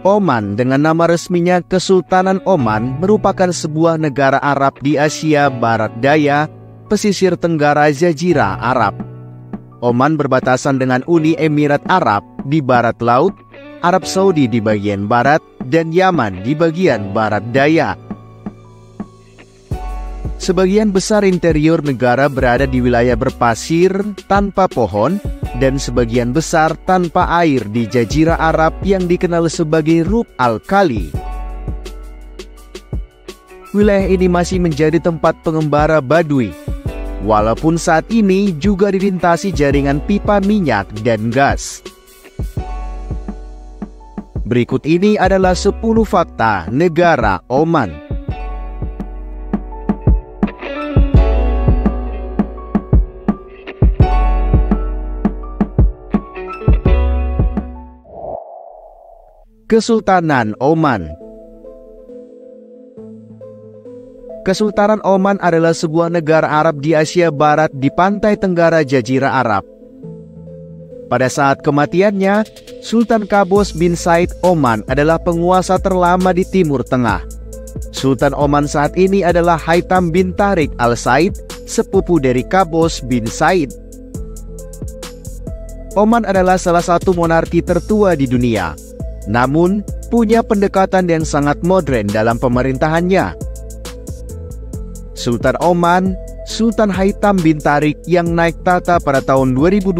Oman dengan nama resminya Kesultanan Oman merupakan sebuah negara Arab di Asia Barat Daya, pesisir tenggara Jazirah Arab. Oman berbatasan dengan Uni Emirat Arab di barat laut, Arab Saudi di bagian barat, dan Yaman di bagian barat daya. Sebagian besar interior negara berada di wilayah berpasir tanpa pohon, dan sebagian besar tanpa air di Jazirah Arab yang dikenal sebagai Rub al-Khali. Wilayah ini masih menjadi tempat pengembara Badui, walaupun saat ini juga dilintasi jaringan pipa minyak dan gas. Berikut ini adalah 10 fakta negara Oman. Kesultanan Oman. Kesultanan Oman adalah sebuah negara Arab di Asia Barat di pantai tenggara Jazirah Arab. Pada saat kematiannya, Sultan Qaboos bin Said Oman adalah penguasa terlama di Timur Tengah. Sultan Oman saat ini adalah Haitham bin Tariq al-Said, sepupu dari Qaboos bin Said. Oman adalah salah satu monarki tertua di dunia, namun punya pendekatan yang sangat modern dalam pemerintahannya. Sultan Oman, Sultan Haitham bin Tariq yang naik tahta pada tahun 2020,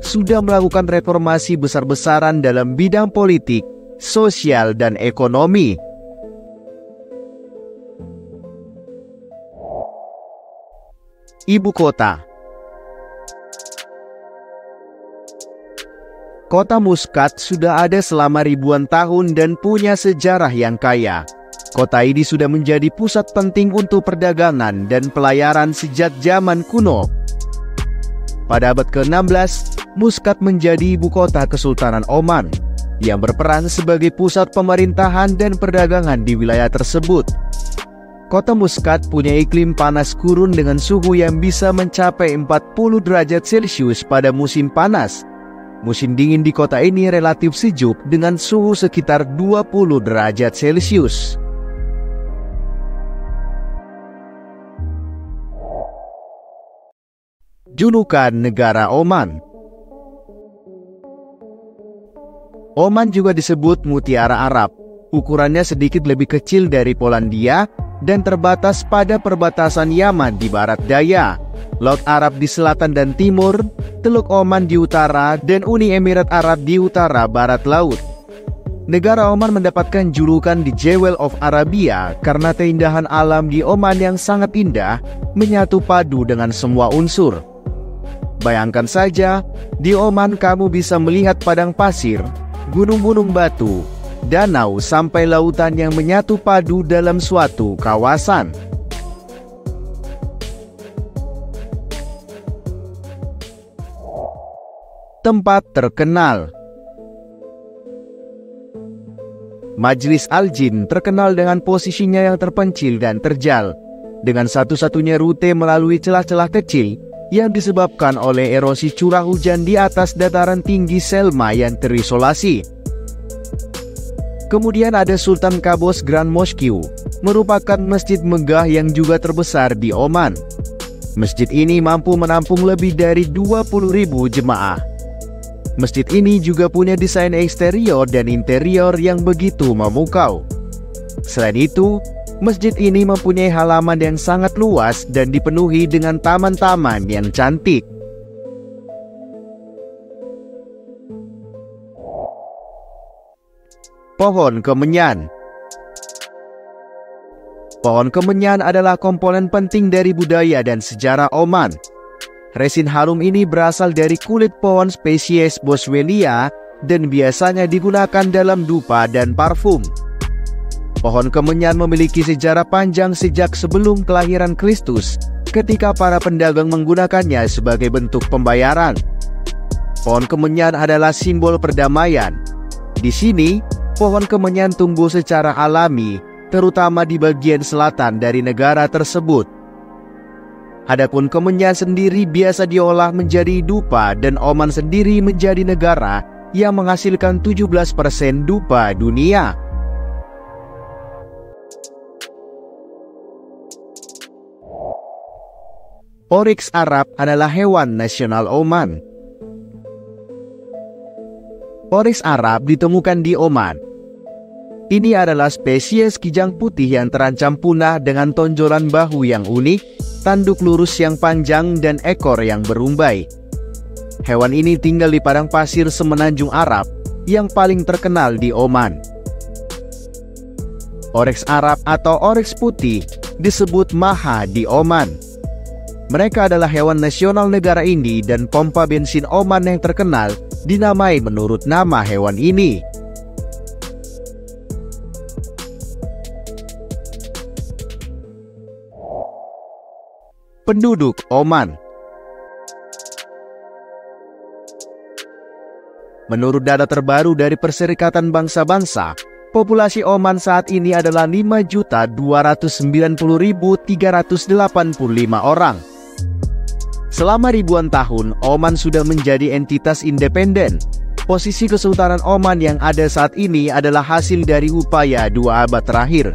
sudah melakukan reformasi besar-besaran dalam bidang politik, sosial, dan ekonomi. Ibu kota. Kota Muscat sudah ada selama ribuan tahun dan punya sejarah yang kaya. Kota ini sudah menjadi pusat penting untuk perdagangan dan pelayaran sejak zaman kuno. Pada abad ke-16, Muscat menjadi ibu kota Kesultanan Oman, yang berperan sebagai pusat pemerintahan dan perdagangan di wilayah tersebut. Kota Muscat punya iklim panas gurun dengan suhu yang bisa mencapai 40 derajat Celcius pada musim panas. Musim dingin di kota ini relatif sejuk dengan suhu sekitar 20 derajat Celcius. Julukan negara Oman. Oman juga disebut Mutiara Arab. Ukurannya sedikit lebih kecil dari Polandia dan terbatas pada perbatasan Yaman di barat daya, Laut Arab di selatan dan timur, Teluk Oman di utara, dan Uni Emirat Arab di utara barat laut. Negara Oman mendapatkan julukan di Jewel of Arabia karena keindahan alam di Oman yang sangat indah menyatu padu dengan semua unsur. Bayangkan saja, di Oman kamu bisa melihat padang pasir, gunung-gunung batu, danau sampai lautan yang menyatu padu dalam suatu kawasan. Tempat terkenal. Majlis Al-Jin terkenal dengan posisinya yang terpencil dan terjal, dengan satu-satunya rute melalui celah-celah kecil yang disebabkan oleh erosi curah hujan di atas dataran tinggi Selma yang terisolasi. Kemudian ada Sultan Qaboos Grand Mosque, merupakan masjid megah yang juga terbesar di Oman. Masjid ini mampu menampung lebih dari 20.000 jemaah. Masjid ini juga punya desain eksterior dan interior yang begitu memukau. Selain itu, masjid ini mempunyai halaman yang sangat luas dan dipenuhi dengan taman-taman yang cantik. Pohon kemenyan. Pohon kemenyan adalah komponen penting dari budaya dan sejarah Oman. Resin harum ini berasal dari kulit pohon spesies Boswellia dan biasanya digunakan dalam dupa dan parfum. Pohon kemenyan memiliki sejarah panjang sejak sebelum kelahiran Kristus, ketika para pedagang menggunakannya sebagai bentuk pembayaran. Pohon kemenyan adalah simbol perdamaian. Di sini, pohon kemenyan tumbuh secara alami, terutama di bagian selatan dari negara tersebut. Adapun kemenyan sendiri biasa diolah menjadi dupa dan Oman sendiri menjadi negara yang menghasilkan 17% dupa dunia. Oryx Arab adalah hewan nasional Oman. Oryx Arab ditemukan di Oman. Ini adalah spesies kijang putih yang terancam punah dengan tonjolan bahu yang unik, tanduk lurus yang panjang, dan ekor yang berumbai. Hewan ini tinggal di padang pasir semenanjung Arab yang paling terkenal di Oman. Oryx Arab atau oryx putih disebut maha di Oman. Mereka adalah hewan nasional negara ini dan pompa bensin Oman yang terkenal dinamai menurut nama hewan ini. Penduduk Oman. Menurut data terbaru dari Perserikatan Bangsa-Bangsa, populasi Oman saat ini adalah 5.290.385 orang. Selama ribuan tahun, Oman sudah menjadi entitas independen. Posisi Kesultanan Oman yang ada saat ini adalah hasil dari upaya 2 abad terakhir.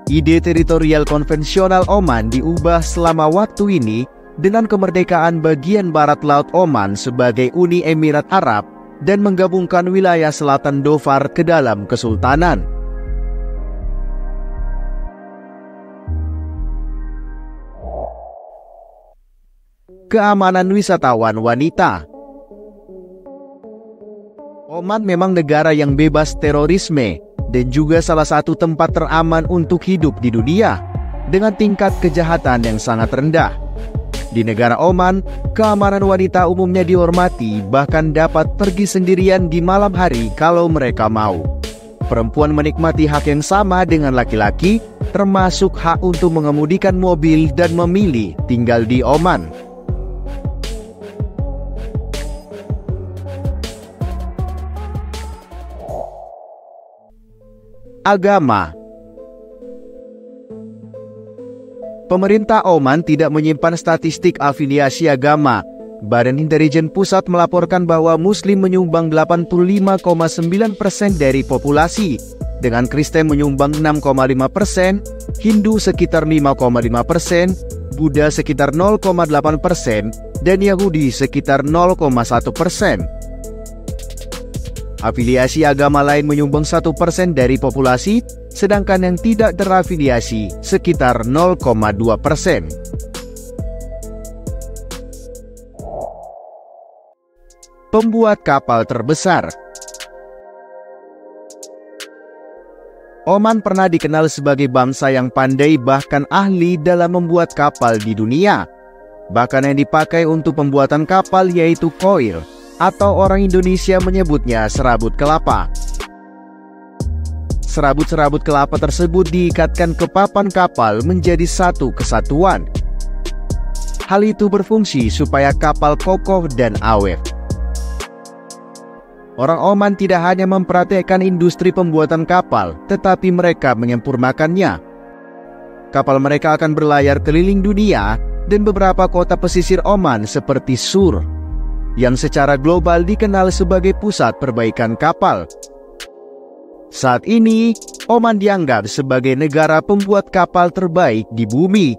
Ide teritorial konvensional Oman diubah selama waktu ini dengan kemerdekaan bagian barat Laut Oman sebagai Uni Emirat Arab dan menggabungkan wilayah selatan Dhofar ke dalam kesultanan. Keamanan wisatawan wanita. Oman memang negara yang bebas terorisme dan juga salah satu tempat teraman untuk hidup di dunia dengan tingkat kejahatan yang sangat rendah. Di negara Oman, keamanan wanita umumnya dihormati, bahkan dapat pergi sendirian di malam hari kalau mereka mau. Perempuan menikmati hak yang sama dengan laki-laki, termasuk hak untuk mengemudikan mobil dan memilih tinggal di Oman. Agama. Pemerintah Oman tidak menyimpan statistik afiliasi agama. Badan Intelijen Pusat melaporkan bahwa Muslim menyumbang 85,9% dari populasi, dengan Kristen menyumbang 6,5%, Hindu sekitar 5,5%, Buddha sekitar 0,8%, dan Yahudi sekitar 0,1%. Afiliasi agama lain menyumbang 1% dari populasi, sedangkan yang tidak terafiliasi sekitar 0,2%. Pembuat kapal terbesar. Oman pernah dikenal sebagai bangsa yang pandai bahkan ahli dalam membuat kapal di dunia. Bahkan yang dipakai untuk pembuatan kapal yaitu koil, atau orang Indonesia menyebutnya serabut kelapa. Serabut-serabut kelapa tersebut diikatkan ke papan kapal menjadi satu kesatuan. Hal itu berfungsi supaya kapal kokoh dan awet. Orang Oman tidak hanya memperhatikan industri pembuatan kapal, tetapi mereka menyempurnakannya. Kapal mereka akan berlayar keliling dunia dan beberapa kota pesisir Oman seperti Sur, yang secara global dikenal sebagai pusat perbaikan kapal. Saat ini, Oman dianggap sebagai negara pembuat kapal terbaik di bumi.